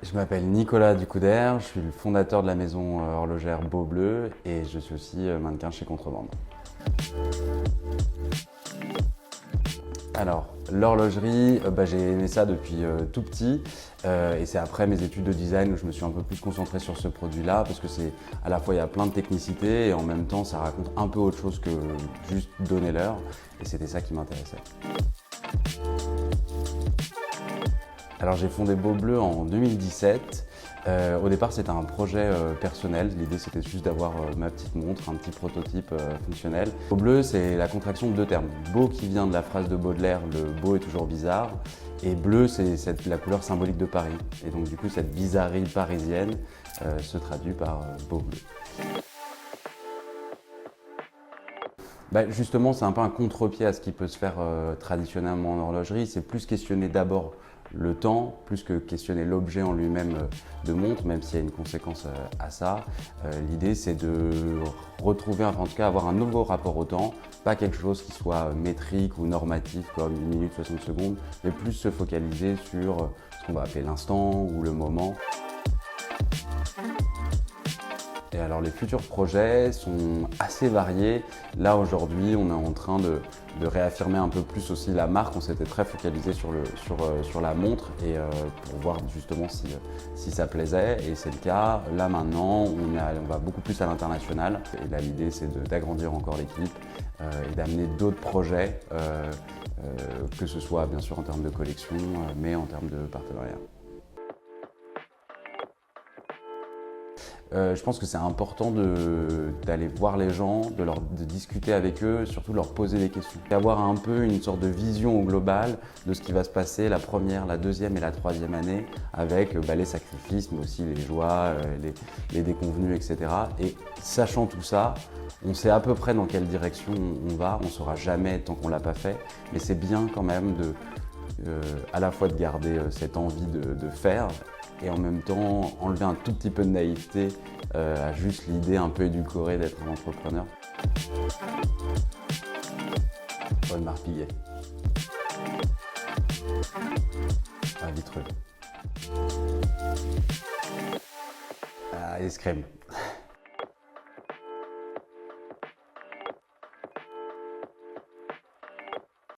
Je m'appelle Nicolas Ducouder, je suis le fondateur de la maison horlogère Beau Bleu et je suis aussi mannequin chez Contrebande. Alors, l'horlogerie, j'ai aimé ça depuis tout petit et c'est après mes études de design où je me suis un peu plus concentré sur ce produit-là parce que c'est à la fois il y a plein de technicité et en même temps ça raconte un peu autre chose que juste donner l'heure et c'était ça qui m'intéressait. Alors j'ai fondé Beau Bleu en 2017. Au départ c'était un projet personnel, l'idée c'était juste d'avoir ma petite montre, un petit prototype fonctionnel. Beau Bleu c'est la contraction de deux termes. Beau qui vient de la phrase de Baudelaire, le beau est toujours bizarre, et bleu c'est la couleur symbolique de Paris. Et donc du coup cette bizarrerie parisienne se traduit par Beau Bleu. Justement, c'est un peu un contre-pied à ce qui peut se faire traditionnellement en horlogerie. C'est plus questionner d'abord le temps, plus que questionner l'objet en lui-même de montre, même s'il y a une conséquence à ça. L'idée, c'est de retrouver, enfin, en tout cas, avoir un nouveau rapport au temps, pas quelque chose qui soit métrique ou normatif comme 1 minute 60 secondes, mais plus se focaliser sur ce qu'on va appeler l'instant ou le moment. Et alors les futurs projets sont assez variés. Là aujourd'hui on est en train de réaffirmer un peu plus aussi la marque. On s'était très focalisé sur la montre et pour voir justement si ça plaisait et c'est le cas. Là maintenant on va beaucoup plus à l'international et là l'idée c'est d'agrandir encore l'équipe et d'amener d'autres projets que ce soit bien sûr en termes de collection mais en termes de partenariat. Je pense que c'est important d'aller voir les gens, de discuter avec eux, surtout de leur poser des questions. Avoir un peu une sorte de vision au global de ce qui va se passer la première, la deuxième et la troisième année avec les sacrifices, mais aussi les joies, les déconvenues, etc. Et sachant tout ça, on sait à peu près dans quelle direction on va, on ne saura jamais tant qu'on ne l'a pas fait, mais c'est bien quand même à la fois de garder cette envie de faire et en même temps enlever un tout petit peu de naïveté à juste l'idée un peu édulcorée d'être un entrepreneur. Audemars Piguet. À Vitreux. À Escrime.